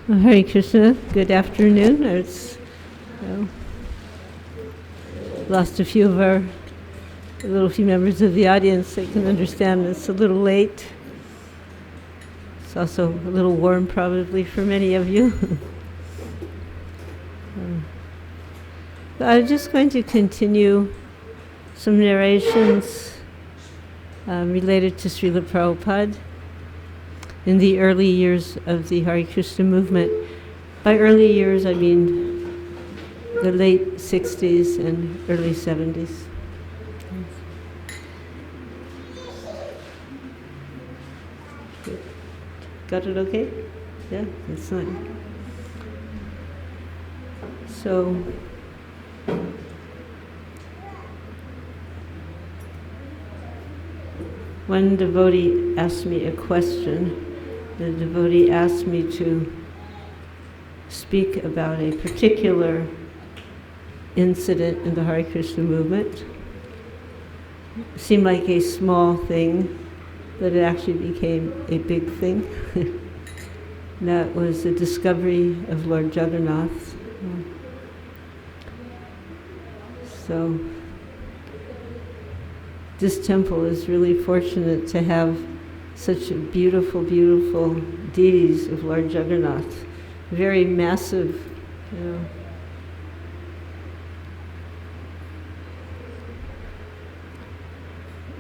Hare Krishna, good afternoon. It's lost a few members of the audience. I can understand it's a little late. It's also a little warm probably for many of you. I'm just going to continue some narrations related to Srila Prabhupada in the early years of the Hare Krishna movement. By early years, I mean the late 60s and early 70s. Got it okay? Yeah, that's fine. So, one devotee asked me a question. The devotee asked me to speak about a particular incident in the Hare Krishna movement. It seemed like a small thing, but it actually became a big thing. And that was the discovery of Lord Jagannath. So, this temple is really fortunate to have such beautiful, beautiful deities of Lord Jagannath. Very massive,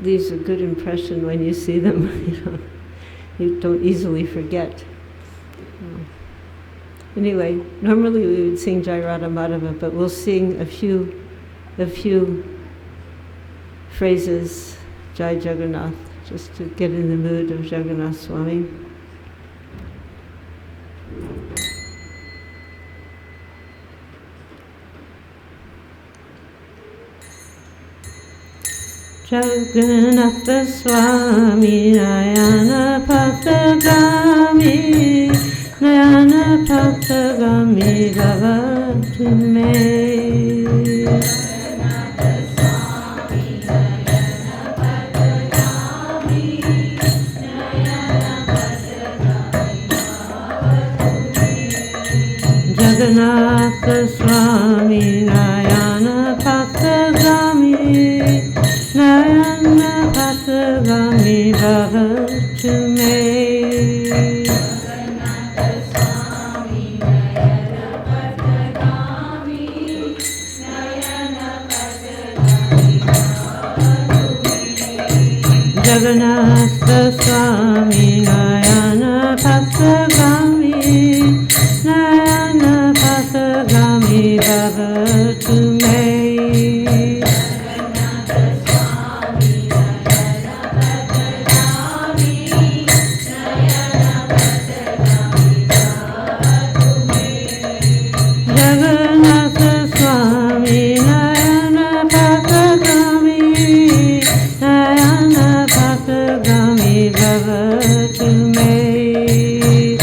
leaves a good impression when you see them. You don't easily forget. Anyway, normally we would sing Jai Radha Madhava, but we'll sing a few phrases, Jai Jagannath, just to get in the mood of Jagannath Swami. Jagannath Swami Nayana Patagami Nayana Patagami Bhavatu Me. Jagannath Swami Nayana Patagami Nayana Patagami Bhavatu Me. Jagannath Swami Nayana Patagami Nayana Patagami Bhavatu Me. Jagannath Swami Nayana Patagami Nayana Patagami Bhavatu Me. Jagannath Swami Nayana Patagami Nayana Patagami Bhavatu Me. Jagannath Swami Nayana Patagami Nayana Patagami Bhavatu Me.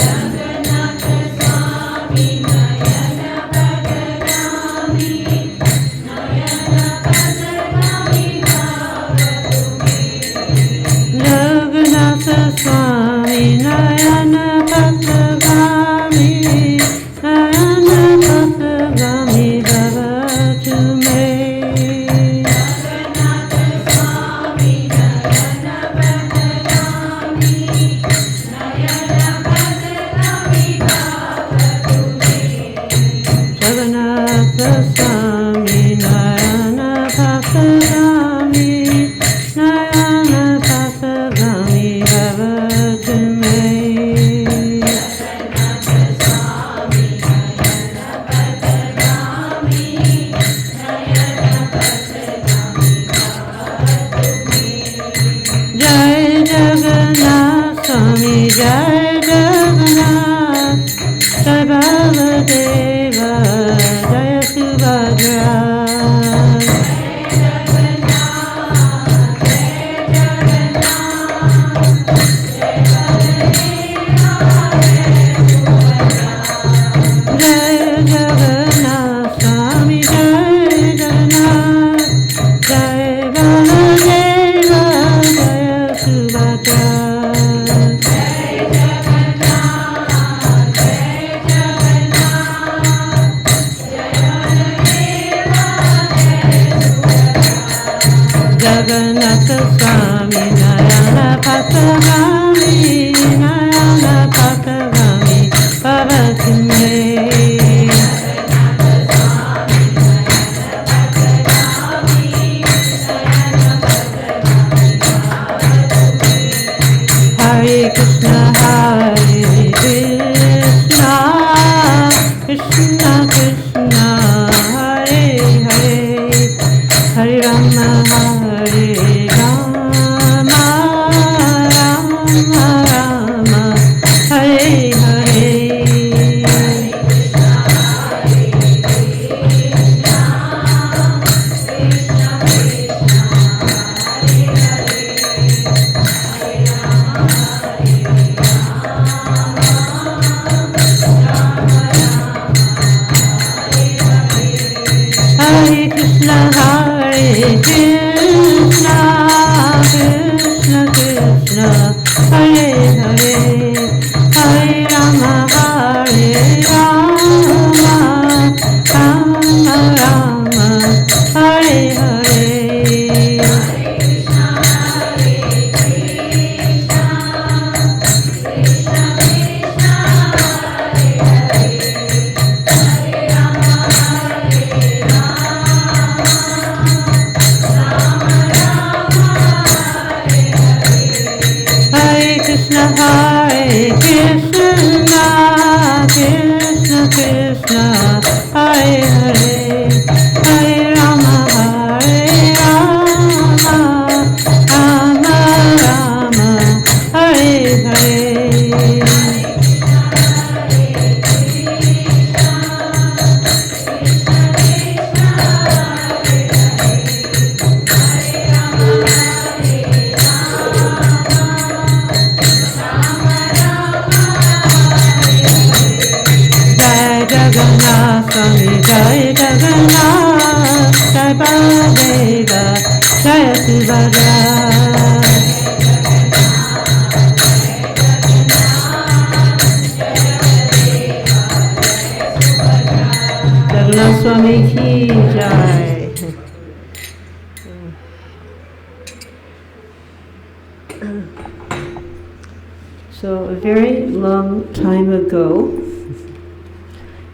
So a very long time ago,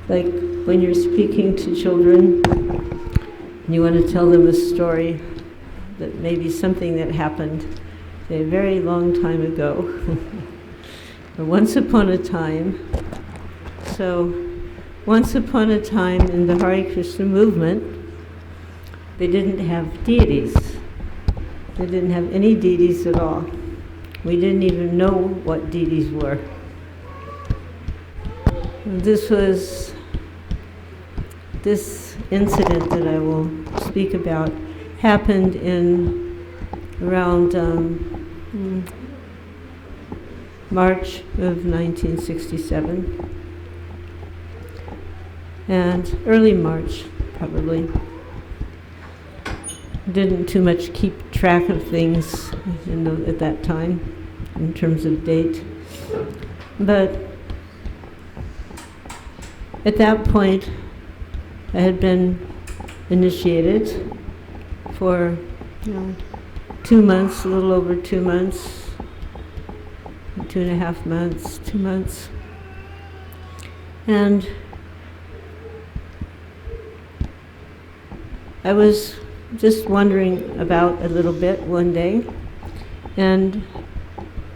like when you're speaking to children and you want to tell them a story that maybe something that happened a very long time ago, once upon a time. So once upon a time in the Hare Krishna movement, they didn't have deities. They didn't have any deities at all. We didn't even know what deities were. This incident that I will speak about happened in around March of 1967, and early March probably. Didn't too much keep track of things at that time in terms of date, but at that point I had been initiated for 2 months, a little over 2 months, 2.5 months, 2 months, and I was just wandering about a little bit one day, and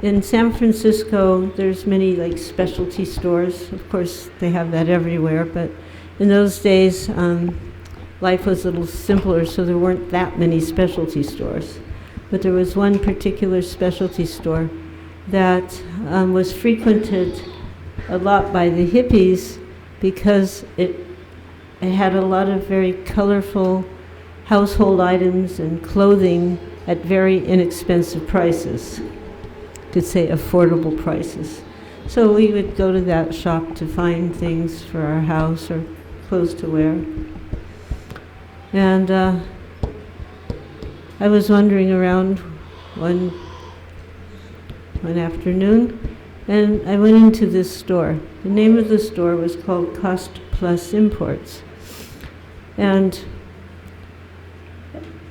in San Francisco there's many like specialty stores. Of course they have that everywhere, but in those days life was a little simpler, so there weren't that many specialty stores. But there was one particular specialty store that was frequented a lot by the hippies because it had a lot of very colorful household items and clothing at very inexpensive prices. Could say affordable prices. So we would go to that shop to find things for our house or clothes to wear. And I was wandering around one afternoon, and I went into this store. The name of the store was called Cost Plus Imports. And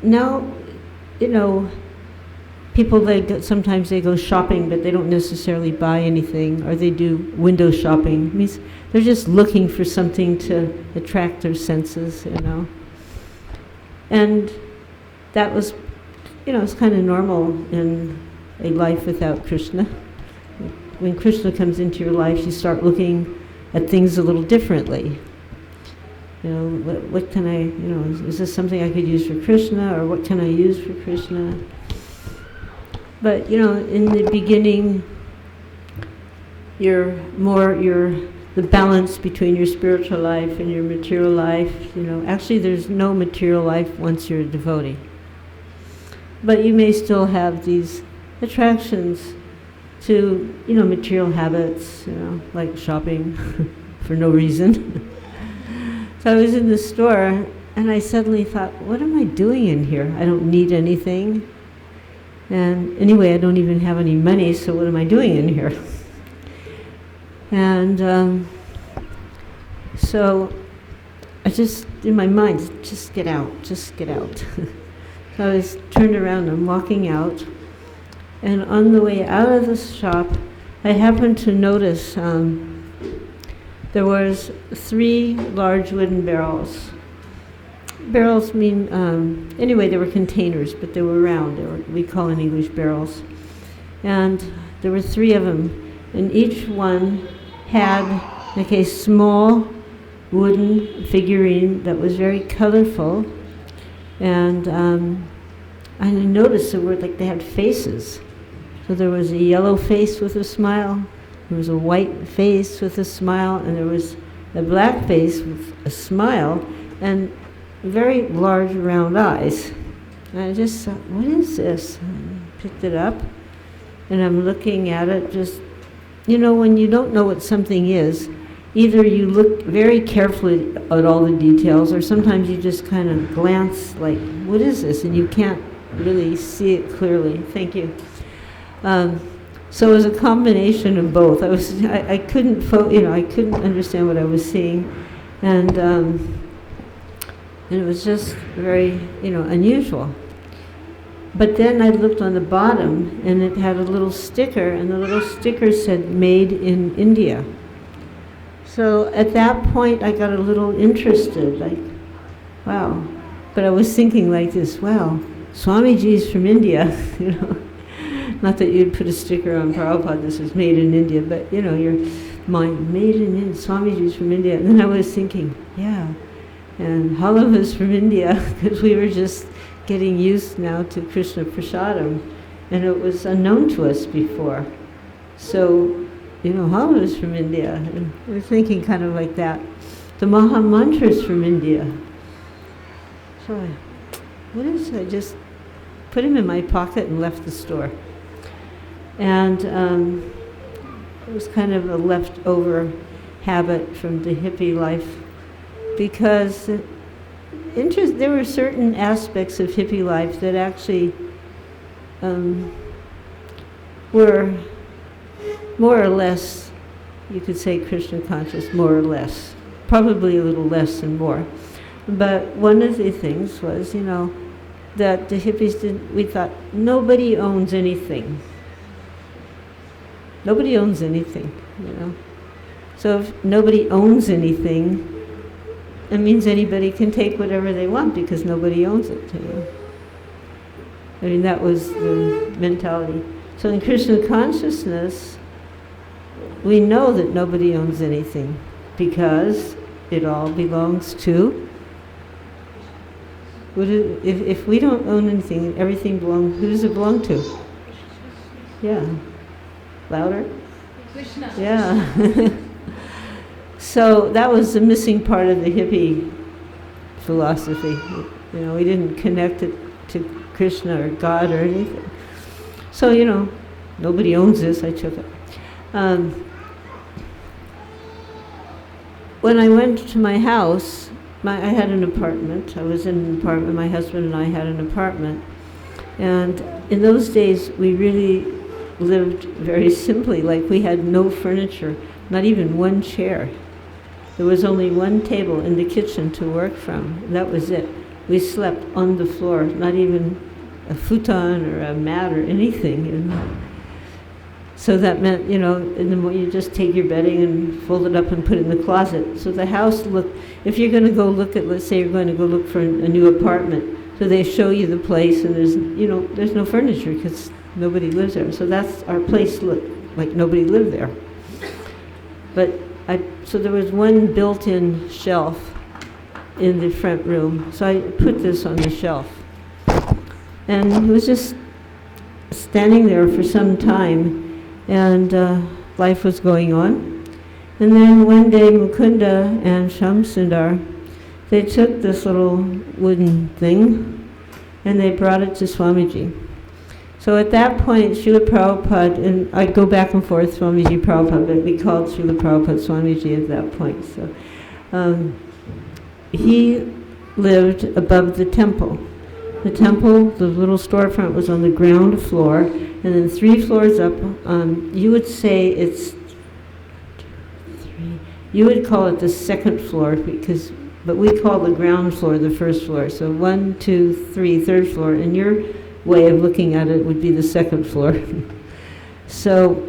now, people, sometimes they go shopping, but they don't necessarily buy anything, or they do window shopping. It means they're just looking for something to attract their senses, And that was, it's kind of normal in a life without Krishna. When Krishna comes into your life, you start looking at things a little differently. What can I, is this something I could use for Krishna, or what can I use for Krishna? But, in the beginning, the balance between your spiritual life and your material life, actually there's no material life once you're a devotee. But you may still have these attractions to, material habits, like shopping for no reason. So I was in the store, and I suddenly thought, what am I doing in here? I don't need anything. And anyway, I don't even have any money, so what am I doing in here? And so I just, in my mind, just get out. So I was turned around, I'm walking out, and on the way out of the shop, I happened to notice there was 3 large wooden barrels. Barrels mean, anyway, they were containers, but they were round. We call in English barrels. And there were 3 of them, and each one had like a small wooden figurine that was very colorful. And I noticed they had faces. So there was a yellow face with a smile, there was a white face with a smile, and there was a black face with a smile, and very large round eyes. And I just thought, what is this? I picked it up, and I'm looking at it just, when you don't know what something is, either you look very carefully at all the details, or sometimes you just kind of glance like, what is this? And you can't really see it clearly. Thank you. So it was a combination of both. I couldn't I couldn't understand what I was seeing, and it was just very, unusual. But then I looked on the bottom, and it had a little sticker, and the little sticker said, "Made in India." So at that point, I got a little interested, like, wow. But I was thinking like this, wow, Swamiji's from India, Not that you'd put a sticker on Prabhupada that says made in India, but your mind, made in India, Swamiji's from India. And then I was thinking, yeah, and Halava's from India, because we were just getting used now to Krishna Prasadam, and it was unknown to us before. So, Halava's from India, and we're thinking kind of like that. The Maha Mantra's from India. So I just put him in my pocket and left the store. And it was kind of a leftover habit from the hippie life, because there were certain aspects of hippie life that actually were more or less, you could say, Krishna conscious, more or less. Probably a little less than more. But one of the things was, that the hippies we thought, nobody owns anything. Nobody owns anything, So if nobody owns anything, it means anybody can take whatever they want because nobody owns it, I mean, that was the mentality. So in Krishna consciousness, we know that nobody owns anything because it all belongs to. If we don't own anything, everything belongs. Who does it belong to? Yeah. Louder? Krishna. Yeah. So that was the missing part of the hippie philosophy. We didn't connect it to Krishna or God or anything. So, nobody owns this, I took it. When I went to my house, I had an apartment. I was in an apartment. My husband and I had an apartment. And in those days, we really lived very simply. Like, we had no furniture, not even one chair. There was only one table in the kitchen to work from. That was it. We slept on the floor, not even a futon or a mat or anything, you know. So that meant, you know, in the morning you just take your bedding and fold it up and put it in the closet. So the house if you're going to go look at, let's say you're going to go look for a new apartment, so they show you the place and there's, you know, there's no furniture because nobody lives there. So that's our place, like nobody lived there. But so there was one built-in shelf in the front room. So I put this on the shelf. And it was just standing there for some time, and life was going on. And then one day Mukunda and Shamsundar, they took this little wooden thing and they brought it to Swamiji. So at that point, Srila Prabhupada, and I'd go back and forth, Swamiji Prabhupada, but we called Srila Prabhupada Swamiji at that point. So he lived above the temple. The temple, the little storefront, was on the ground floor, and then 3 floors up, you would say it's 3, you would call it the second floor, but we call the ground floor the first floor. So 1, 2, 3, third floor, and your way of looking at it would be the second floor. So,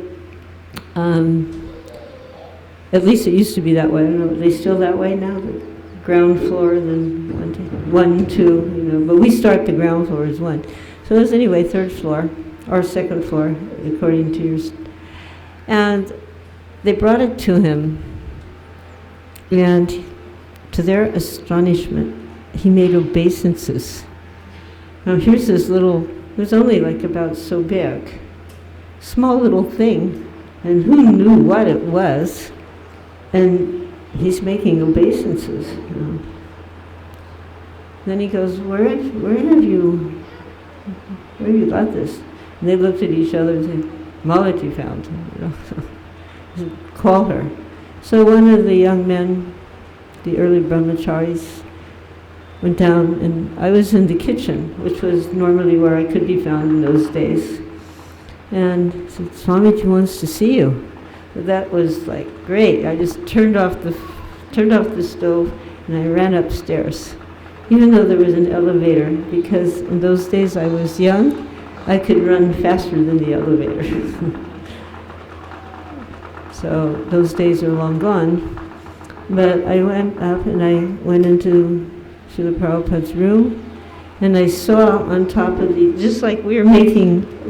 at least it used to be that way. I don't know, are they still that way now? Ground floor, then 1, 2, you know, but we start the ground floor as 1. So it was anyway third floor, or second floor, according to yours. And they brought it to him, and to their astonishment, he made obeisances. Now here's this little, it was only like about so big, small little thing, and who knew what it was, and he's making obeisances. You know. Then he goes, where have you got this? And they looked at each other and said, Malati found, you know. Call her. So one of the young men, the early brahmacharis, went down, and I was in the kitchen, which was normally where I could be found in those days. And said, Swamiji wants to see you. That was like great. I just turned off the stove and I ran upstairs, even though there was an elevator, because in those days I was young, I could run faster than the elevator. So those days are long gone. But I went up and I went into Srila Prabhupada's room, and I saw on top of just like we're making a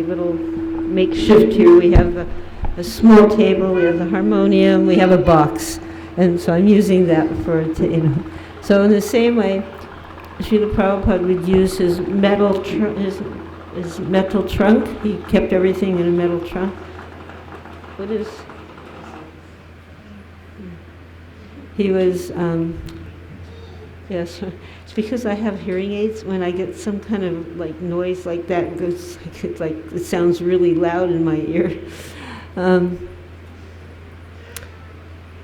little makeshift here. We have a small table, we have the harmonium, we have a box, and so I'm using that for, you know. So in the same way, Srila Prabhupada would use his metal trunk. He kept everything in a metal trunk. What is? He was, yes, it's because I have hearing aids. When I get some kind of like noise like that, it sounds really loud in my ear.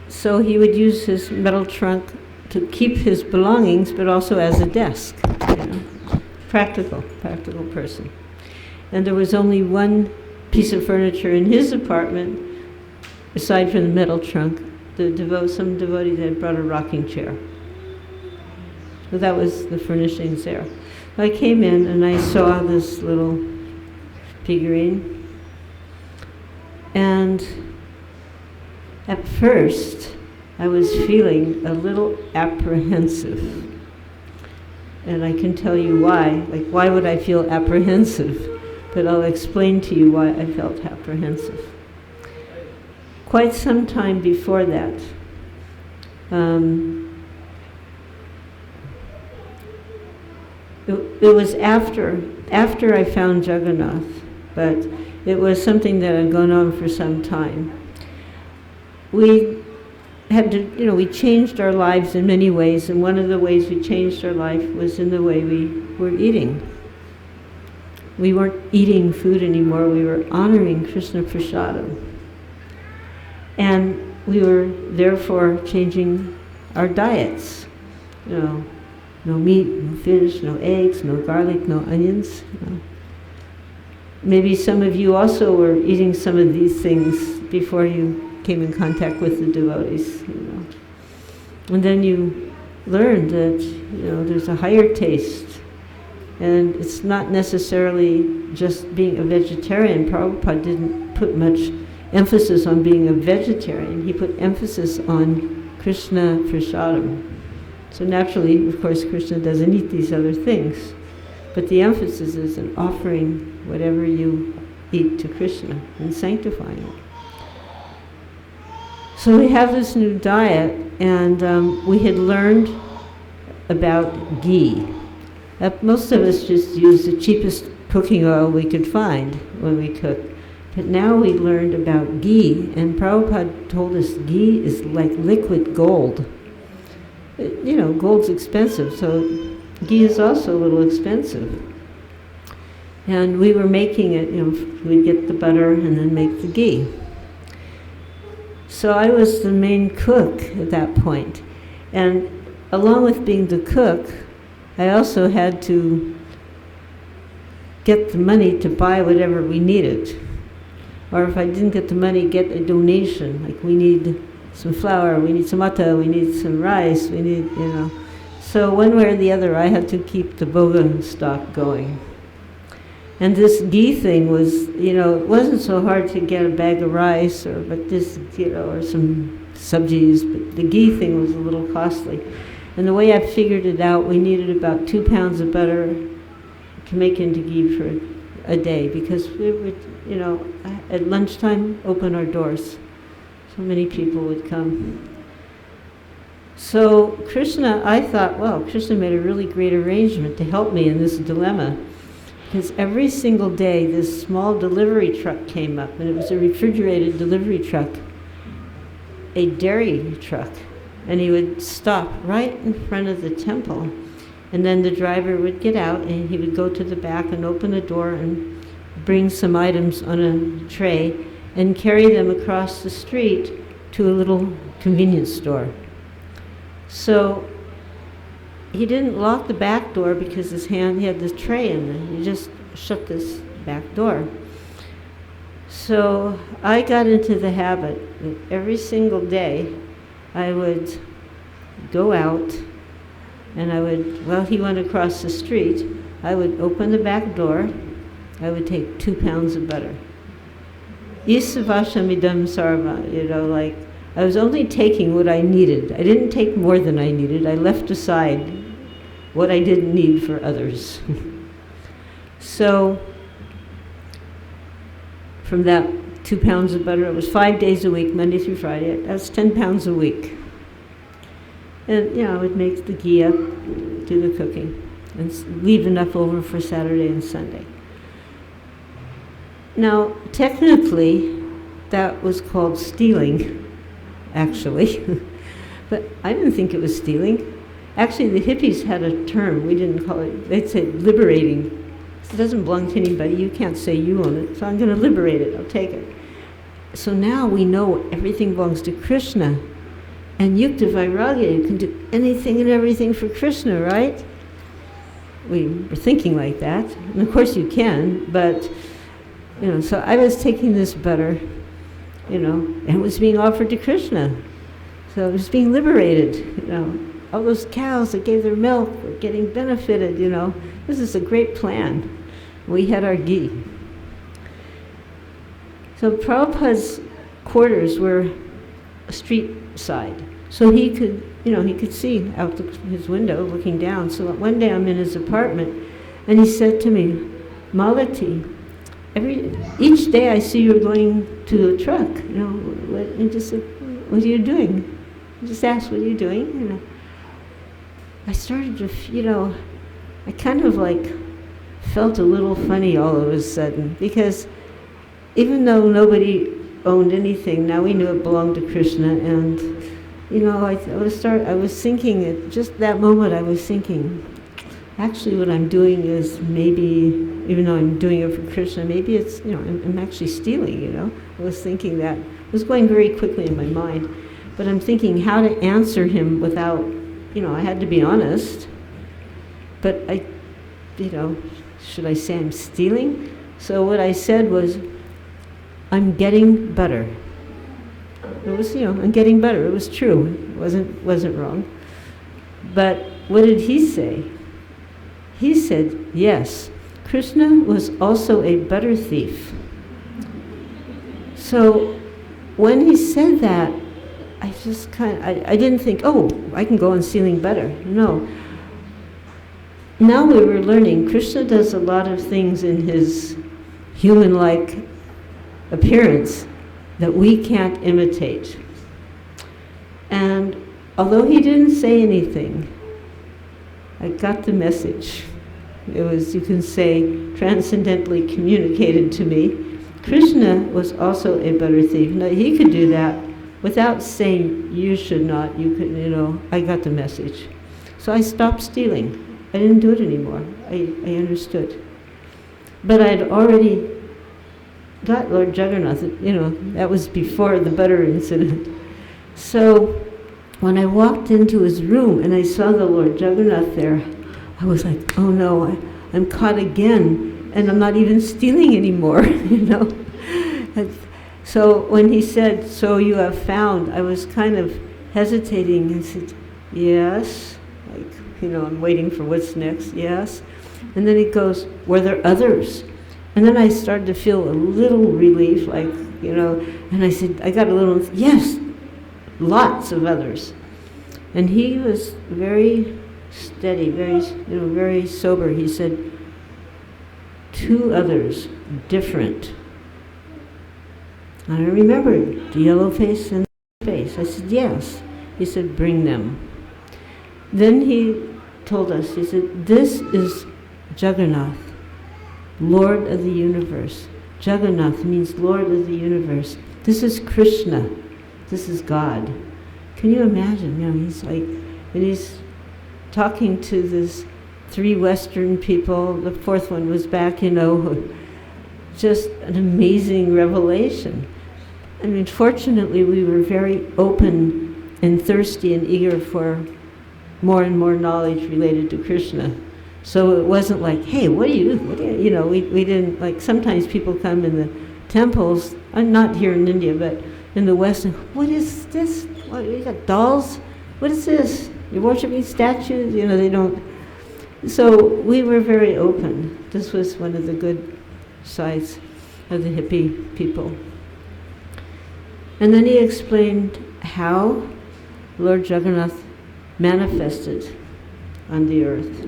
So he would use his metal trunk to keep his belongings, but also as a desk. You know, practical person. And there was only one piece of furniture in his apartment, aside from the metal trunk. Some devotees had brought a rocking chair. So that was the furnishings there. I came in and I saw this little figurine, and at first I was feeling a little apprehensive. And I can tell you why. Like, why would I feel apprehensive? But I'll explain to you why I felt apprehensive. Quite some time before that, it was after I found Jagannath, but it was something that had gone on for some time. We had to, we changed our lives in many ways, and one of the ways we changed our life was in the way we were eating. We weren't eating food anymore, we were honoring Krishna Prasadam. And we were therefore changing our diets. No meat, no fish, no eggs, no garlic, no onions. Maybe some of you also were eating some of these things before you came in contact with the devotees. And then you learned that there's a higher taste And it's not necessarily just being a vegetarian. Prabhupada didn't put much emphasis on being a vegetarian. He put emphasis on Krishna prasadam. So naturally, of course, Krishna doesn't eat these other things. But the emphasis is in offering whatever you eat to Krishna and sanctifying it. So we have this new diet, and we had learned about ghee. Most of us just use the cheapest cooking oil we could find when we cook. But now we learned about ghee, and Prabhupada told us ghee is like liquid gold. Gold's expensive, so ghee is also a little expensive. And we were making it, we'd get the butter and then make the ghee. So I was the main cook at that point. And along with being the cook, I also had to get the money to buy whatever we needed. Or if I didn't get the money, get a donation. Like, we need some flour, we need some atta, we need some rice, we need, So one way or the other, I had to keep the boga stock going. And this ghee thing was, it wasn't so hard to get a bag of rice or some sabjis, but the ghee thing was a little costly. And the way I figured it out, we needed about 2 pounds of butter to make into ghee for a day, because we would, at lunchtime, open our doors. So many people would come. So Krishna, I thought, Krishna made a really great arrangement to help me in this dilemma. Because every single day, this small delivery truck came up, and it was a refrigerated delivery truck, a dairy truck. And he would stop right in front of the temple. And then the driver would get out, and he would go to the back and open the door and bring some items on a tray and carry them across the street to a little convenience store. So he didn't lock the back door because he had this tray in there. He just shut this back door. So I got into the habit that every single day I would go out, and while he went across the street, I would open the back door, I would take 2 pounds of butter. Isavashamidam sarva, I was only taking what I needed. I didn't take more than I needed. I left aside what I didn't need for others. So from that 2 pounds of butter, it was 5 days a week, Monday through Friday. That's 10 pounds a week. And, I would make the ghee up, do the cooking, and leave enough over for Saturday and Sunday. Now, technically, that was called stealing, actually. But I didn't think it was stealing. Actually, the hippies had a term. We didn't call it, they'd say liberating. It doesn't belong to anybody. You can't say you own it, so I'm going to liberate it. I'll take it. So now we know everything belongs to Krishna. And yukta vairagya, you can do anything and everything for Krishna, right? We were thinking like that. And of course you can, but, so I was taking this butter, and it was being offered to Krishna. So it was being liberated, All those cows that gave their milk were getting benefited, This is a great plan. We had our ghee. So Prabhupada's quarters were street side. So he could see out his window looking down. So one day I'm in his apartment, and he said to me, Malati, each day I see you're going to a truck, and just said, what are you doing? I just asked, what are you doing? I started to, I kind of felt a little funny all of a sudden, because even though nobody owned anything, now we knew it belonged to Krishna, and I was thinking at just that moment, I was thinking, actually what I'm doing is maybe, even though I'm doing it for Krishna, maybe it's, I'm actually stealing, I was thinking that. It was going very quickly in my mind, but I'm thinking how to answer him without, I had to be honest, but should I say I'm stealing? So what I said was, I'm getting butter. It was, I'm getting butter. It was true. It wasn't wrong. But what did he say? He said, yes, Krishna was also a butter thief. So when he said that, I just I didn't think, oh, I can go on stealing butter. No. Now we were learning, Krishna does a lot of things in his human-like appearance that we can't imitate. And although he didn't say anything, I got the message. It was, you can say, transcendently communicated to me. Krishna was also a butter thief. Now, he could do that without saying, you should not, you could, I got the message. So I stopped stealing. I didn't do it anymore. I understood. But I'd already got Lord Jagannath, that was before the butter incident. So when I walked into his room and I saw the Lord Jagannath there, I was like, oh no, I'm caught again, and I'm not even stealing anymore, So when he said, so you have found, I was kind of hesitating and said, yes, I'm waiting for what's next, yes. And then he goes, were there others? And then I started to feel a little relief, and I said, I got a little, yes, lots of others. And he was very steady, very sober. He said, 2 others, different. And I remembered the yellow face and the face. I said, yes. He said, bring them. Then he told us, he said, this is Jagannath, Lord of the universe. Jagannath means Lord of the universe. This is Krishna. This is God. Can you imagine? He's and he's talking to this 3 Western people. The 4th one was back, just an amazing revelation. I mean, fortunately, we were very open and thirsty and eager for more and more knowledge related to Krishna. So it wasn't like, hey, what do you, we didn't, like sometimes people come in the temples, not here in India, but in the West, and what is this? What, you got dolls? What is this? You're worshiping statues? They don't. So we were very open. This was one of the good sides of the hippie people. And then he explained how Lord Jagannath manifested on the earth,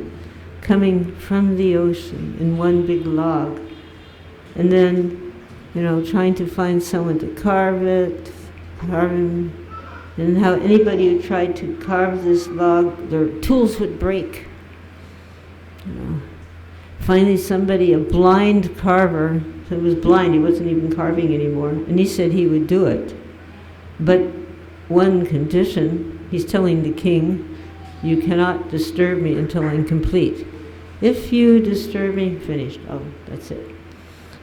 coming from the ocean in one big log, and then, trying to find someone to carve him, and how anybody who tried to carve this log, their tools would break. Finally somebody, a blind carver, who was blind, he wasn't even carving anymore, and he said he would do it. But one condition, he's telling the king, you cannot disturb me until I'm complete. If you disturb me, finished. Oh, that's it.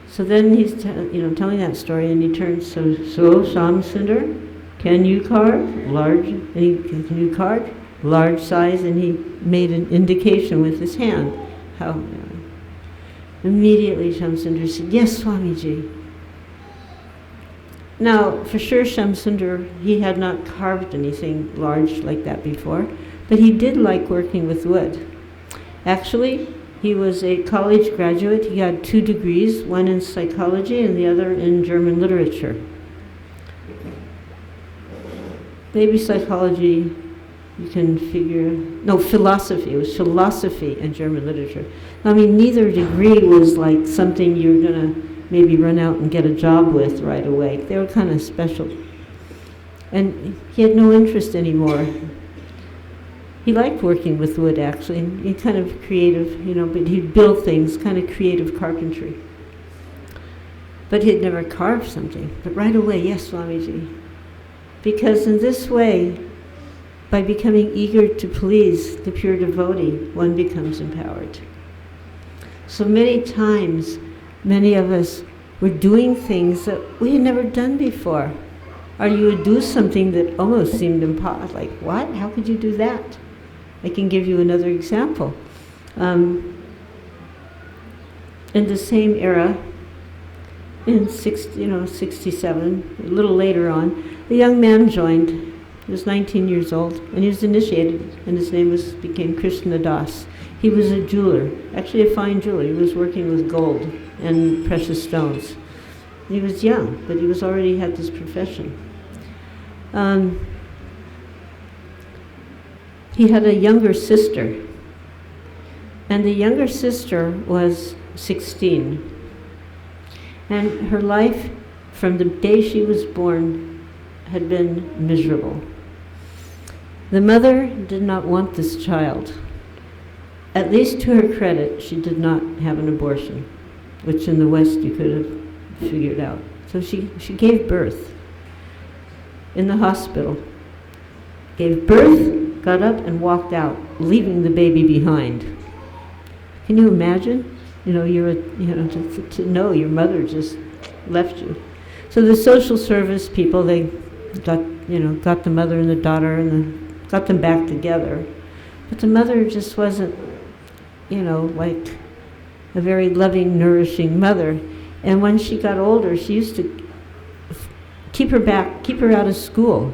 So then he's telling that story, and he turns, so Shamsundar, can you carve large? And can you carve large size? And he made an indication with his hand. How? Immediately Shamsundar said, yes, Swamiji. Now, for sure, Shamsundar, he had not carved anything large like that before, but he did like working with wood. Actually, he was a college graduate. He had 2 degrees, one in psychology and the other in German literature. Maybe psychology, you can figure, no, philosophy. It was philosophy and German literature. I mean, neither degree was like something you're going to maybe run out and get a job with right away. They were kind of special. And he had no interest anymore. He liked working with wood, actually, and he kind of creative, but he'd build things, kind of creative carpentry. But he'd never carved something. But right away, yes, Swamiji. Because in this way, by becoming eager to please the pure devotee, one becomes empowered. So many times, many of us were doing things that we had never done before. Or you would do something that almost seemed impossible. Like, what? How could you do that? I can give you another example. In the same era, in 67, a little later on, a young man joined He was 19 years old, and he was initiated, and his name became Krishna Das. He was a jeweler, actually a fine jeweler. He was working with gold and precious stones. He was young, but he was already had this profession. He had a younger sister, and the younger sister was 16. And her life, from the day she was born, had been miserable. The mother did not want this child. At least to her credit, she did not have an abortion, which in the West you could have figured out. So she gave birth in the hospital. Gave birth, got up and walked out, leaving the baby behind. Can you imagine? To know your mother just left you. So the social service people, they got the mother and the daughter and got them back together. But the mother just wasn't, like a very loving, nourishing mother. And when she got older, she used to keep her out of school.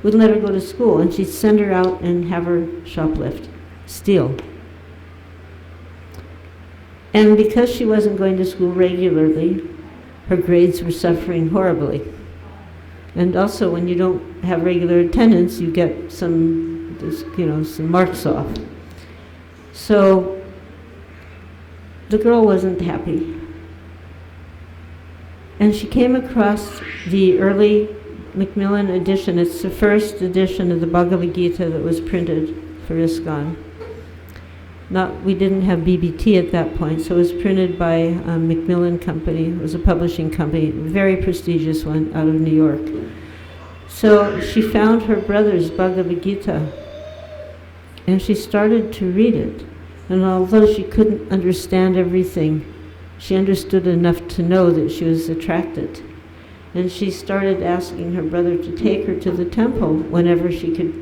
Wouldn't let her go to school, and she'd send her out and have her shoplift, steal. And because she wasn't going to school regularly, her grades were suffering horribly. And also, when you don't have regular attendance, you get some marks off. So the girl wasn't happy. And she came across the early Macmillan edition. It's the first edition of the Bhagavad Gita that was printed for ISKCON. We didn't have BBT at that point, so it was printed by Macmillan Company. It was a publishing company, a very prestigious one out of New York. So she found her brother's Bhagavad Gita, and she started to read it. And although she couldn't understand everything, she understood enough to know that she was attracted. And she started asking her brother to take her to the temple whenever she could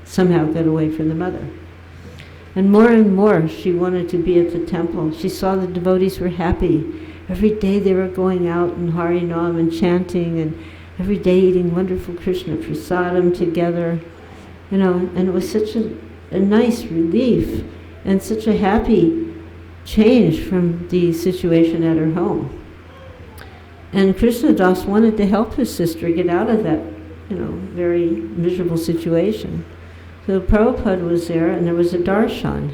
somehow get away from the mother. And more she wanted to be at the temple. She saw the devotees were happy. Every day they were going out and Harinam and chanting, and every day eating wonderful Krishna prasadam together. And it was such a nice relief and such a happy change from the situation at her home. And Krishna Das wanted to help his sister get out of that, very miserable situation. So Prabhupada was there, and there was a darshan.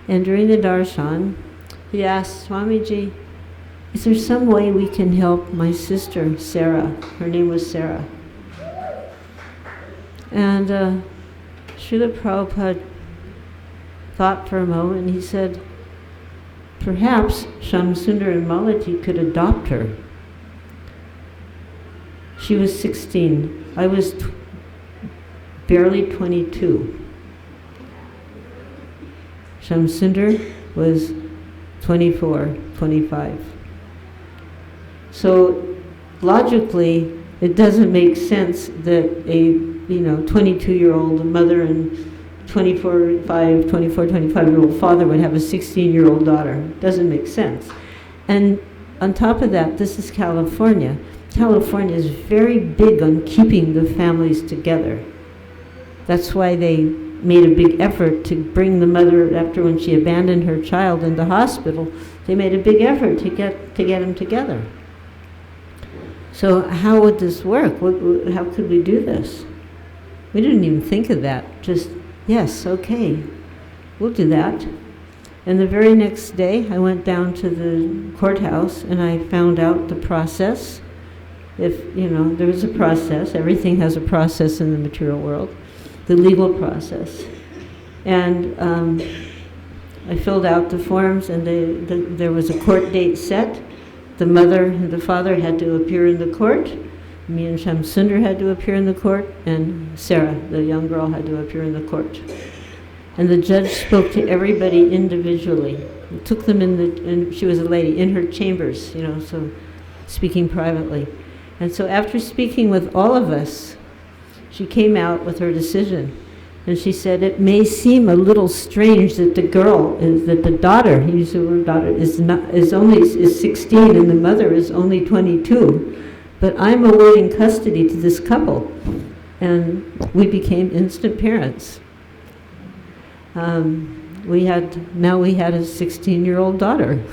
And during the darshan, he asked, Swamiji, is there some way we can help my sister, Sarah? Her name was Sarah. And Srila Prabhupada thought for a moment, and he said, perhaps Shamsundar and Malati could adopt her. She was 16. I was barely 22. Shamsundar was 24, 25. So logically, it doesn't make sense that a 22-year-old mother and 25-year-old father would have a 16-year-old daughter. It doesn't make sense. And on top of that, this is California. California is very big on keeping the families together. That's why they made a big effort to bring the mother, after when she abandoned her child in the hospital, they made a big effort to get them together. So how would this work? How could we do this? We didn't even think of that. Just, yes, okay, we'll do that. And the very next day, I went down to the courthouse and I found out the process. If, there was a process, everything has a process in the material world, the legal process. And I filled out the forms, and there was a court date set. The mother and the father had to appear in the court. Me and Shamsundar had to appear in the court, and Sarah, the young girl, had to appear in the court. And the judge spoke to everybody individually. He took them and she was a lady, in her chambers, so speaking privately. And so after speaking with all of us, she came out with her decision. And she said, it may seem a little strange that the daughter, he used the word daughter, is 16 and the mother is only 22. But I'm awarding custody to this couple. And we became instant parents. We had a 16-year-old daughter.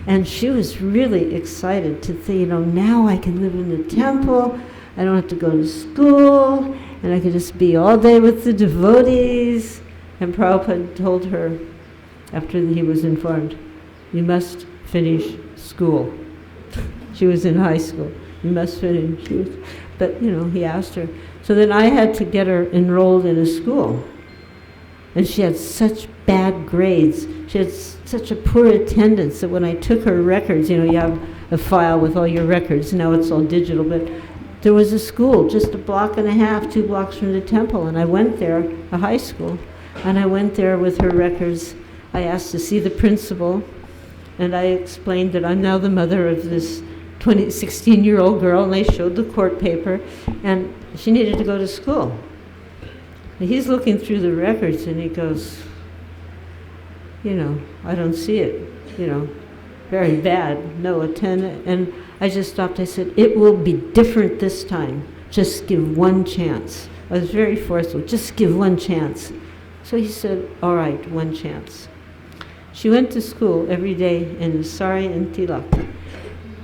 And she was really excited to think, now I can live in the temple, I don't have to go to school, and I could just be all day with the devotees. And Prabhupada told her, after he was informed, you must finish school. She was in high school. You must finish. But, he asked her. So then I had to get her enrolled in a school. And she had such bad grades. She had such a poor attendance that when I took her records, you have a file with all your records. Now it's all digital, but there was a school just a block and a half, 2 blocks from the temple. And I went there, a high school, and I went there with her records. I asked to see the principal, and I explained that I'm now the mother of this 16-year-old girl, and I showed the court paper, and she needed to go to school. And he's looking through the records, and he goes, I don't see it, very bad, no attendance. And I just stopped. I said, it will be different this time. Just give one chance. I was very forceful. Just give one chance. So he said, all right, one chance. She went to school every day in sari and tilak.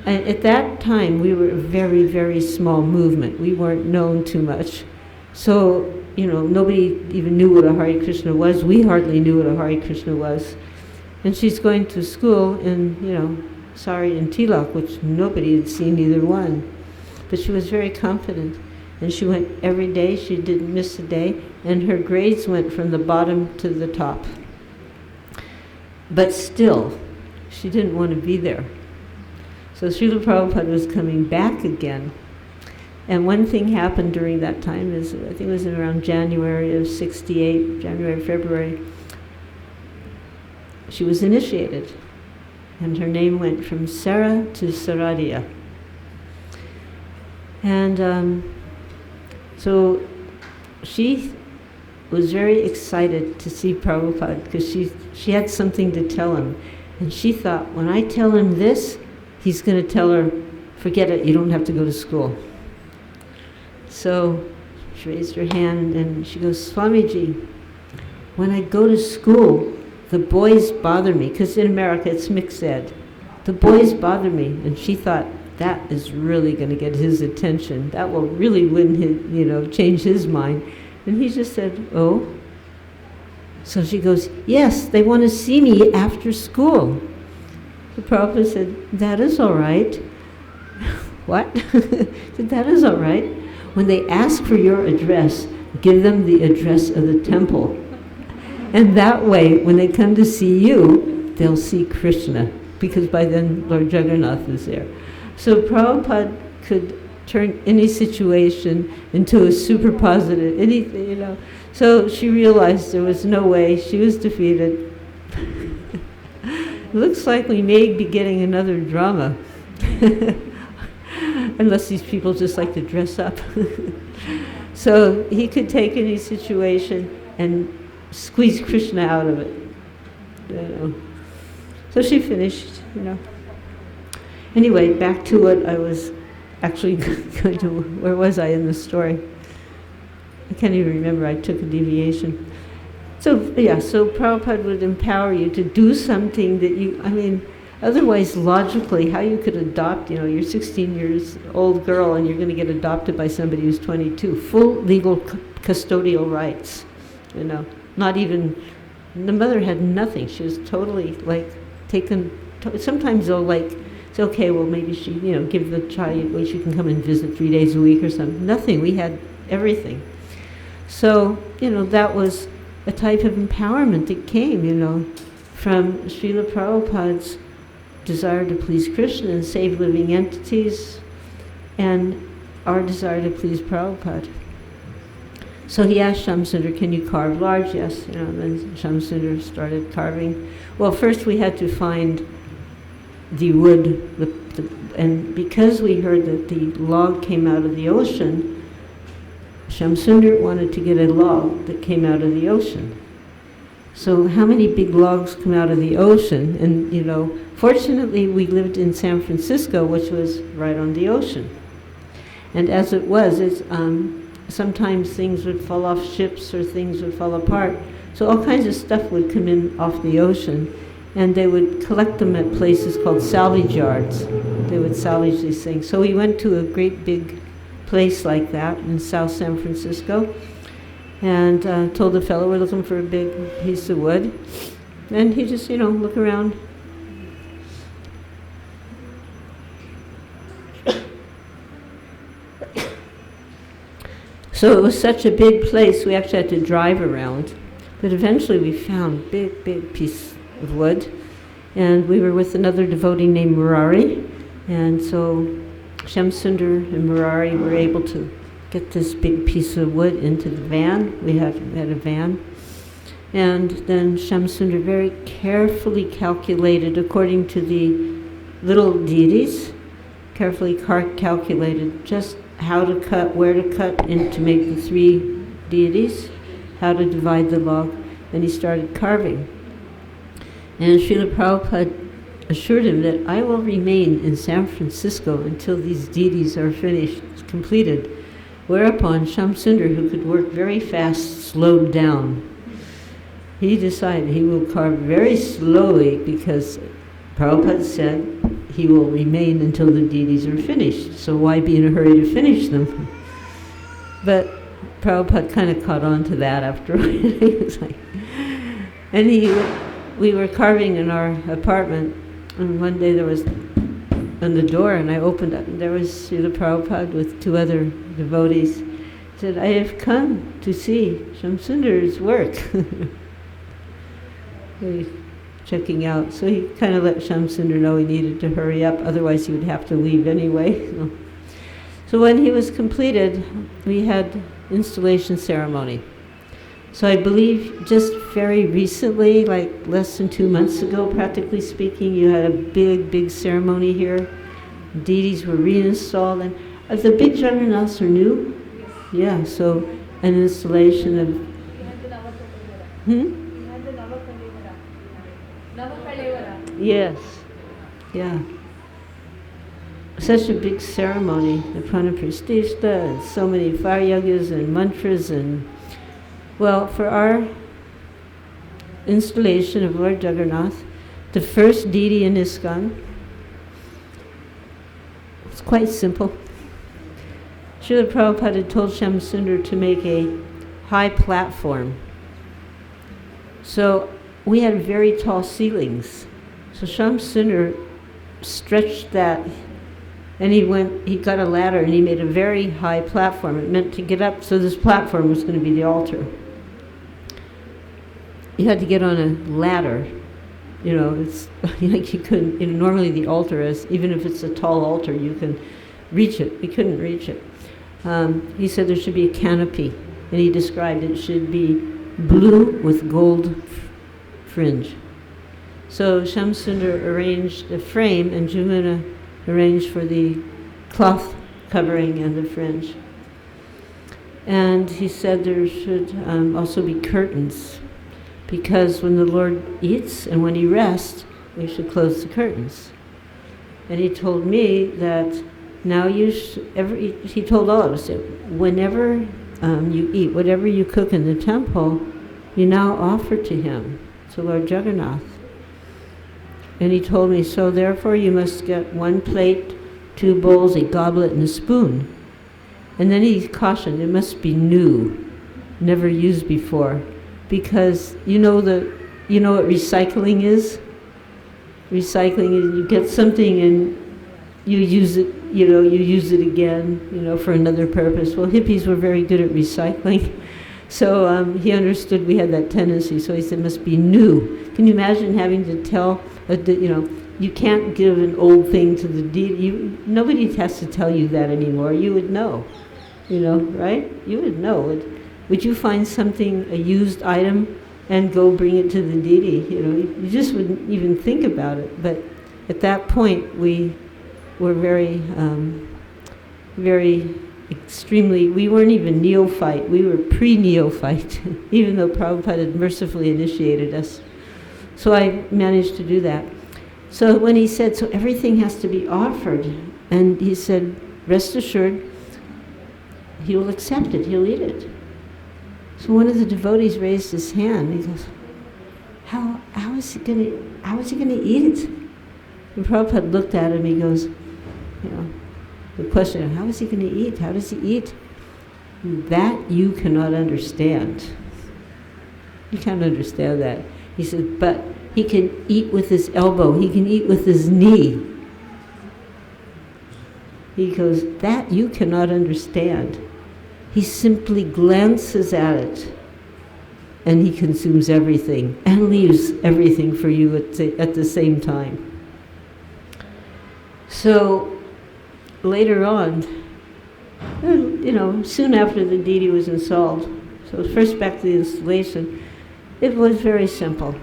And at that time, we were a very, very small movement. We weren't known too much. So, nobody even knew what a Hare Krishna was. We hardly knew what a Hare Krishna was. And she's going to school in, sari and tilak, which nobody had seen either one. But she was very confident. And she went every day. She didn't miss a day. And her grades went from the bottom to the top. But still, she didn't want to be there. So Srila Prabhupada was coming back again. And one thing happened during that time is, I think it was around January of 68, January, February, she was initiated. And her name went from Sarah to Saradia. And so she was very excited to see Prabhupada because she had something to tell him. And she thought, when I tell him this, he's going to tell her, forget it, you don't have to go to school. So she raised her hand and she goes, Swamiji, when I go to school, the boys bother me, because in America it's mixed ed. The boys bother me. And she thought, that is really going to get his attention. That will really win his, change his mind. And he just said, oh. So she goes, yes, they want to see me after school. The Prabhupada said, that is all right. What? Said, that is all right. When they ask for your address, give them the address of the temple. And that way, when they come to see you, they'll see Krishna, because by then Lord Jagannath is there. So Prabhupada could turn any situation into a super positive, anything, So she realized there was no way, she was defeated. Looks like we may be getting another drama. Unless these people just like to dress up. So he could take any situation and squeeze Krishna out of it. So she finished, Anyway, back to what I was actually going to, where was I in the story? I can't even remember, I took a deviation. So Prabhupada would empower you to do something that otherwise logically, how you could adopt, you're 16 years old girl and you're going to get adopted by somebody who's 22. Full legal custodial rights, not even, the mother had nothing. She was totally taken, sometimes they'll say, okay, well maybe she, give the child, well she can come and visit 3 days a week or something. Nothing, we had everything. So, that was a type of empowerment that came, from Srila Prabhupada's desire to please Krishna and save living entities, and our desire to please Prabhupada. So he asked Shamsundar, can you carve large? Yes, then Shamsundar started carving. Well, first we had to find the wood, and because we heard that the log came out of the ocean, Shamsundar wanted to get a log that came out of the ocean. So how many big logs come out of the ocean? And, fortunately we lived in San Francisco, which was right on the ocean. And as it was, sometimes things would fall off ships or things would fall apart. So all kinds of stuff would come in off the ocean, and they would collect them at places called salvage yards. They would salvage these things. So we went to a great big place like that in South San Francisco, and told the fellow we're looking for a big piece of wood. And he just, look around. So it was such a big place, we actually had to drive around. But eventually we found big piece of wood. And we were with another devotee named Murari. And so Shamsundar and Murari were able to get this big piece of wood into the van. We had a van. And then Shamsundar very carefully calculated, according to the little deities, carefully calculated just how to cut, where to cut in to make the 3 deities, how to divide the log, and he started carving. And Srila Prabhupada assured him that I will remain in San Francisco until these deities are finished, completed. Whereupon Shamsundar, who could work very fast, slowed down. He decided he will carve very slowly because Prabhupada said he will remain until the deities are finished. So why be in a hurry to finish them? But Prabhupada kind of caught on to that after he was like, and we were carving in our apartment, and one day there was on the door, and I opened up, and there was Srila Prabhupada with 2 other devotees. He said, I have come to see Shamsundar's work. He's checking out. So he kind of let Shamsundar know he needed to hurry up, otherwise he would have to leave anyway. So when he was completed, we had installation ceremony. So I believe just very recently, like less than 2 months ago, practically speaking, you had a big ceremony here. Deities were reinstalled, and the big Jaggarnaths are new. Yeah, so an installation of... Yes, yeah. Such a big ceremony, the Pranaprastishta, and so many fire yagas and mantras, and well, for our installation of Lord Jagannath, the first deity in ISKCON, it's quite simple. Srila Prabhupada had told Shamsundar to make a high platform. So we had very tall ceilings. So Shamsundar stretched that, and he got a ladder and he made a very high platform. It meant to get up, so this platform was going to be the altar. You had to get on a ladder. It's like you couldn't, normally the altar is, even if it's a tall altar, you can reach it. We couldn't reach it. He said there should be a canopy, and he described it should be blue with gold fringe. So Shamsundar arranged a frame, and Jamuna arranged for the cloth covering and the fringe. And he said there should also be curtains, because when the Lord eats and when he rests, we should close the curtains. And he told me that now he told all of us that whenever you eat, whatever you cook in the temple, you now offer to him, to Lord Jagannath. And he told me, so therefore you must get 1 plate, 2 bowls, a goblet, and a spoon. And then he cautioned, it must be new, never used before. Because you know what recycling is? Recycling is you get something and you use it, you use it again, for another purpose. Well, hippies were very good at recycling. So he understood we had that tendency, so he said it must be new. Can you imagine having to tell, you can't give an old thing to the deity. Nobody has to tell you that anymore. You would know, right? You would know. Would you find something, a used item, and go bring it to the deity? You just wouldn't even think about it. But at that point, we were very extremely, we weren't even neophyte, we were pre-neophyte, even though Prabhupada had mercifully initiated us. So I managed to do that. So when he said, so everything has to be offered, and he said, rest assured, he will accept it, he'll eat it. So one of the devotees raised his hand, he goes, how is he gonna eat it? And Prabhupada looked at him, he goes, the question, how is he gonna eat? How does he eat? That you cannot understand. You can't understand that. He said, but he can eat with his elbow, he can eat with his knee. He goes, that you cannot understand. He simply glances at it and he consumes everything and leaves everything for you at the same time. So later on, soon after the deity was installed, so first back to the installation, it was very simple.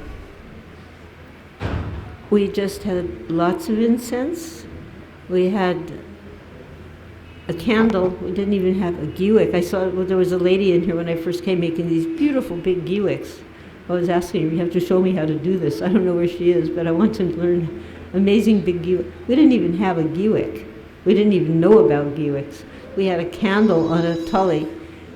We just had lots of incense. We had a candle. We didn't even have a giwik. I saw there was a lady in here when I first came making these beautiful big giwiks. I was asking her, you have to show me how to do this. I don't know where she is, but I want to learn amazing big giwik. We didn't even have a giwik. We didn't even know about giwiks. We had a candle on a tully,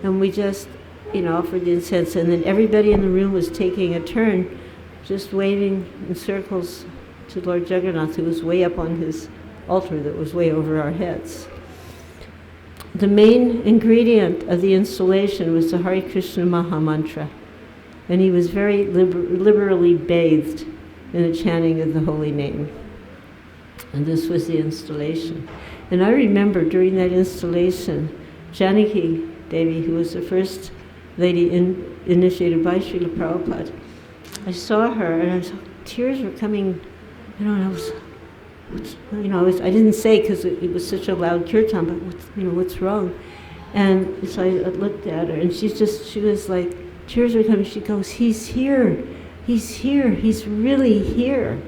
and we just, offered the incense, and then everybody in the room was taking a turn, just waving in circles to Lord Jagannath, who was way up on his altar that was way over our heads. The main ingredient of the installation was the Hare Krishna Maha Mantra, and he was very liberally bathed in the chanting of the holy name. And this was the installation. And I remember during that installation, Janaki Devi, who was the first lady initiated by Srila Prabhupada, I saw her and tears were coming, and I was, I didn't say because it was such a loud kirtan, but what's wrong? And so I looked at her, and she was like, tears were coming. She goes, he's here, he's really here.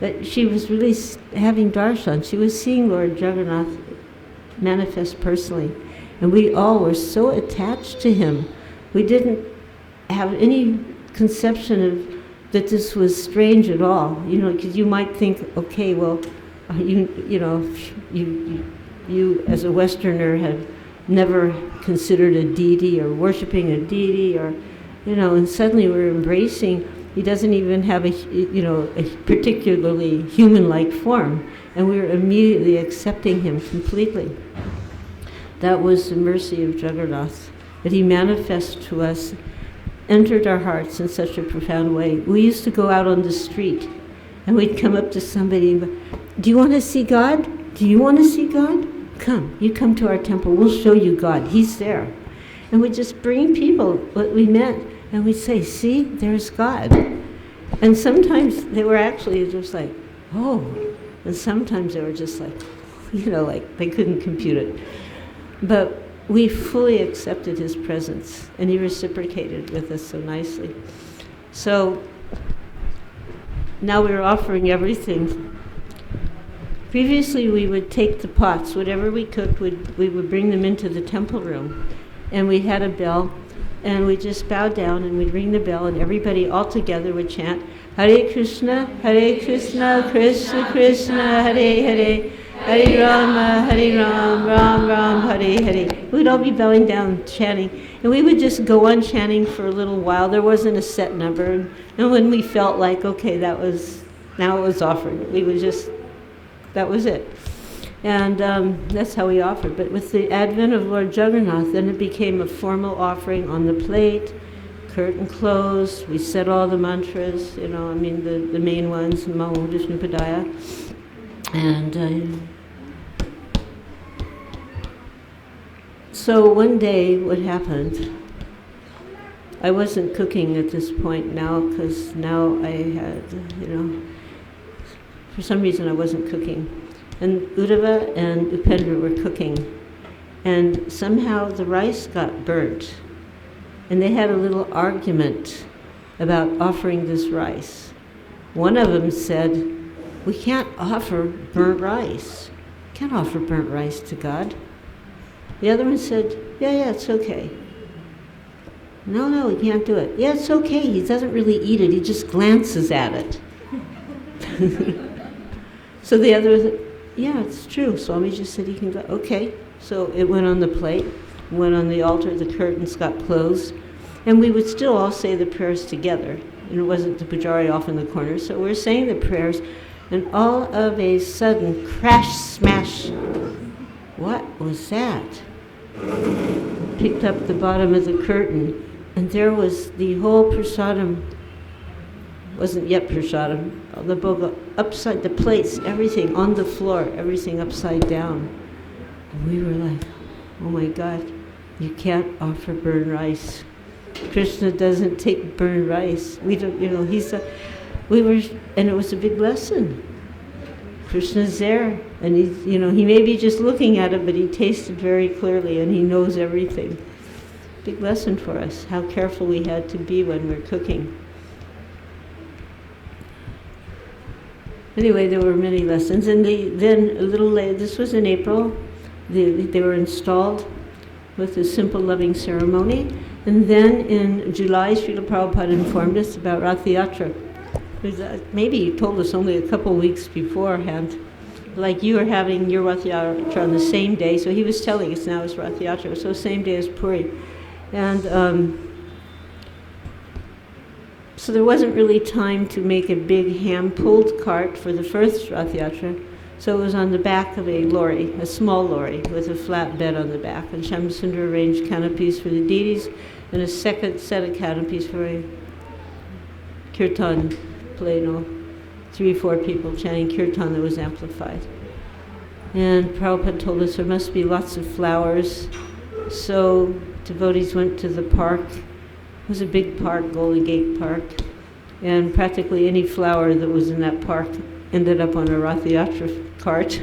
That she was really having darshan. She was seeing Lord Jagannath manifest personally. And we all were so attached to him. We didn't have any conception of that this was strange at all. Because you might think, okay, well, you as a Westerner have never considered a deity or worshiping a deity, or, and suddenly we're embracing. He doesn't even have a particularly human-like form, and we were immediately accepting him completely. That was the mercy of Jagannath, that he manifested to us, entered our hearts in such a profound way. We used to go out on the street, and we'd come up to somebody and go, do you want to see God? Do you want to see God? Come, you come to our temple, we'll show you God, he's there. And we'd just bring people what we meant, and we'd say, see, there's God. And sometimes they were actually just like, oh. And sometimes they were just like, like they couldn't compute it. But we fully accepted his presence, and he reciprocated with us so nicely. So now we're offering everything. Previously we would take the pots, whatever we cooked, we would bring them into the temple room, and we had a bell, and we just bowed down and we'd ring the bell, and everybody all together would chant, Hare Krishna, Krishna Krishna, Hare Hare, Hare Ram, Ram Ram, Hare Hare. We'd all be bowing down, chanting, and we would just go on chanting for a little while. There wasn't a set number, and when we felt like, okay, now it was offered, we would just, that was it. And that's how we offered. But with the advent of Lord Jagannath, then it became a formal offering on the plate, curtain closed, we said all the mantras, the main ones, Namo Vishnu Padaya. And so one day what happened, I wasn't cooking at this point now, because now I had, for some reason I wasn't cooking. And Uddhava and Upendra were cooking, and somehow the rice got burnt, and they had a little argument about offering this rice. One of them said, we can't offer burnt rice. Can't offer burnt rice to God. The other one said, yeah, it's okay. No, we can't do it. Yeah, it's okay. He doesn't really eat it. He just glances at it. So the other, yeah, it's true. Swami just said he can go. Okay. So it went on the plate. went on the altar, the curtains got closed, and we would still all say the prayers together. And it wasn't the pujari off in the corner, so we're saying the prayers, and all of a sudden, crash, smash. What was that? Picked up the bottom of the curtain, and there was the whole prasadam. Wasn't yet prasadam. The boga upside, the plates, everything on the floor, everything upside down. And we were like, oh my God, you can't offer burned rice. Krishna doesn't take burned rice. We don't, and it was a big lesson. Krishna's there, and he may be just looking at it, but he tasted very clearly, and he knows everything. Big lesson for us, how careful we had to be when we're cooking. Anyway, there were many lessons, and then a little later, this was in April, they were installed with a simple loving ceremony, and then in July, Srila Prabhupada informed us about Rath Yatra. Maybe he told us only a couple weeks beforehand, like you were having your Rath Yatra on the same day, so he was telling us now it's Rath Yatra, so same day as Puri. And so there wasn't really time to make a big hand-pulled cart for the first Rath Yatra, so it was on the back of a lorry, a small lorry, with a flat bed on the back, and Shyamsundar arranged canopies for the deities, and a second set of canopies for a kirtan play, 3 or 4 people chanting kirtan that was amplified. And Prabhupada told us there must be lots of flowers, so devotees went to the park. It was a big park, Golden Gate Park, and practically any flower that was in that park ended up on a Rath Yatra cart.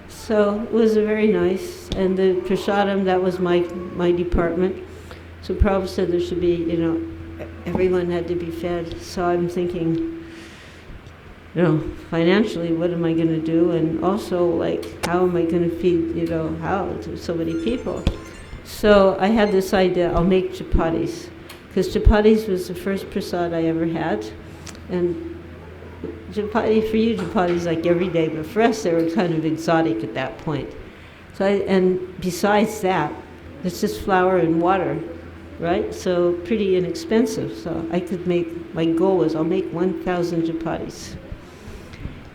So it was very nice, and the prasadam, that was my department. So Prabhupada said there should be, everyone had to be fed. So I'm thinking, financially, what am I going to do? And also, how am I going to feed, to so many people? So I had this idea, I'll make chapatis. Because chapatis was the first prasad I ever had. And chapati, for you, chapatis like every day, but for us, they were kind of exotic at that point. So and besides that, it's just flour and water, right? So pretty inexpensive. So I could my goal was I'll make 1,000 chapatis.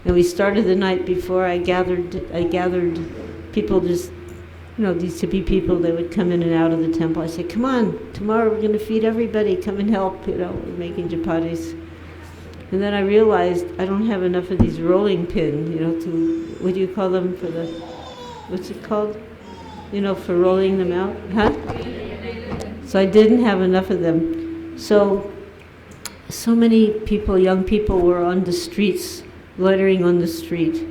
And we started the night before. I gathered people, just, these hippie people, they would come in and out of the temple. I said, come on, tomorrow we're going to feed everybody, come and help, we're making chapatis. And then I realized I don't have enough of these rolling pin, what do you call them what's it called? For rolling them out, huh? So I didn't have enough of them. So many people, young people, were on the streets, loitering on the street,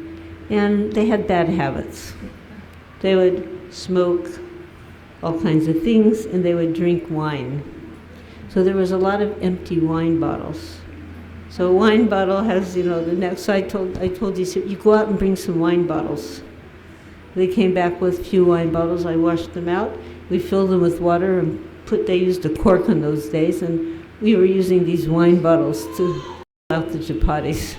and they had bad habits. They would smoke all kinds of things, and they would drink wine. So there was a lot of empty wine bottles. So a wine bottle has, the next, so I told these, you go out and bring some wine bottles. They came back with a few wine bottles. I washed them out. We filled them with water and they used a cork in those days, and we were using these wine bottles to fill out the chapatis.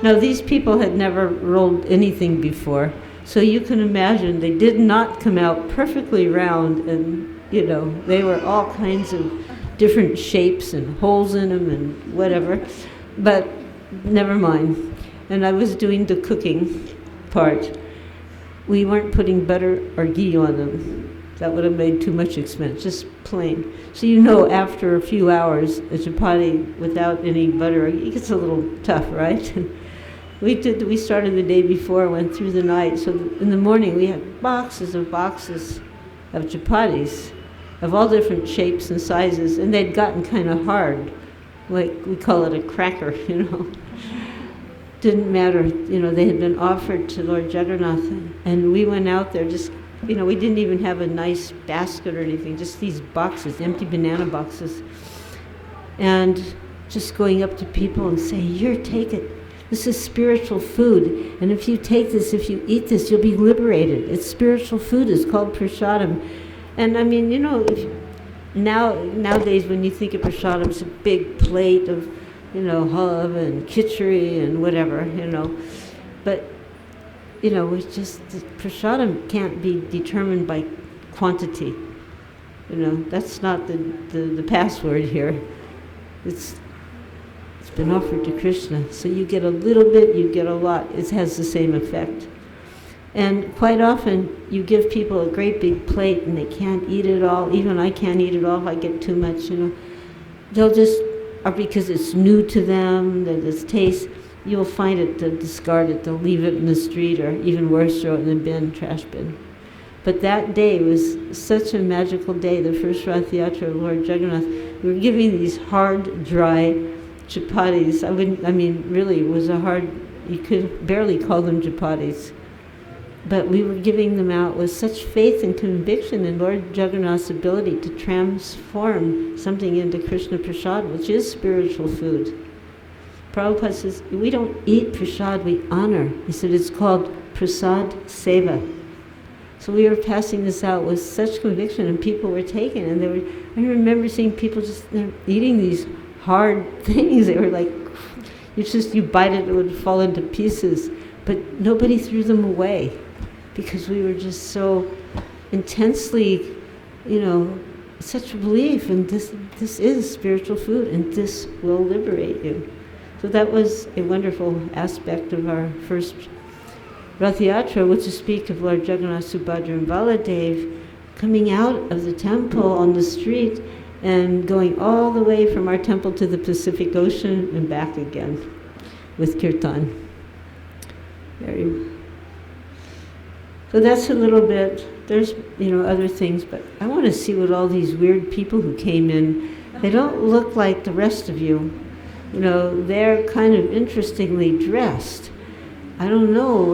Now, these people had never rolled anything before, so you can imagine they did not come out perfectly round, and, they were all kinds of different shapes and holes in them and whatever, but never mind. And I was doing the cooking part. We weren't putting butter or ghee on them. That would have made too much expense, just plain. So after a few hours, a chapati without any butter, it gets a little tough, right? We started the day before, went through the night, so in the morning we had boxes of chapatis of all different shapes and sizes, and they'd gotten kind of hard, like we call it a cracker, Didn't matter, they had been offered to Lord Jagannath, and we went out there just, we didn't even have a nice basket or anything, just these boxes, empty banana boxes, and just going up to people and saying, here, take it. This is spiritual food, and if you take this, if you eat this, you'll be liberated. It's spiritual food. It's called prasadam. And I mean, nowadays when you think of prasadam, it's a big plate of, halva and khichdi and whatever, But it's just, the prasadam can't be determined by quantity. That's not the password here. It's been offered to Krishna. So you get a little bit, you get a lot. It has the same effect. And quite often, you give people a great big plate and they can't eat it all. Even I can't eat it all if I get too much, They'll just, or because it's new to them, that it's taste, you'll find it, they'll discard it, they'll leave it in the street, or even worse, throw it in the bin, trash bin. But that day was such a magical day, the first Rath Yatra of Lord Jagannath. We were giving these hard, dry chapatis. Really, it was you could barely call them chapatis. But we were giving them out with such faith and conviction in Lord Jagannath's ability to transform something into Krishna Prasad, which is spiritual food. Prabhupada says, we don't eat prasad, we honor. He said it's called prasad seva. So we were passing this out with such conviction, and people were taking it. I remember seeing people just eating these hard things. They were like, you bite it, it would fall into pieces. But nobody threw them away, because we were just so intensely, such a belief, and this is spiritual food, and this will liberate you. So that was a wonderful aspect of our first Rath Yatra, which to speak of Lord Jagannath, Subhadra and Baladev coming out of the temple on the street and going all the way from our temple to the Pacific Ocean and back again with kirtan. So that's a little bit, there's other things, but I want to see what all these weird people who came in, they don't look like the rest of you. They're kind of interestingly dressed. I don't know,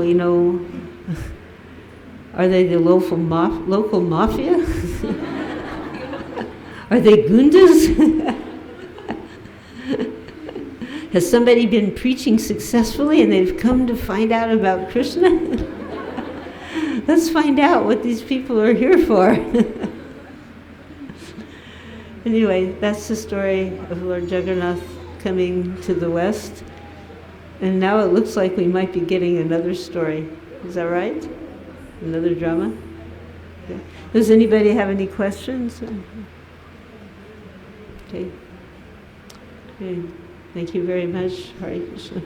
are they the local mafia? Are they gundas? Has somebody been preaching successfully and they've come to find out about Krishna? Let's find out what these people are here for. Anyway, that's the story of Lord Jagannath coming to the West. And now it looks like we might be getting another story. Is that right? Another drama? Okay. Does anybody have any questions? Okay. Thank you very much. Hare Krishna.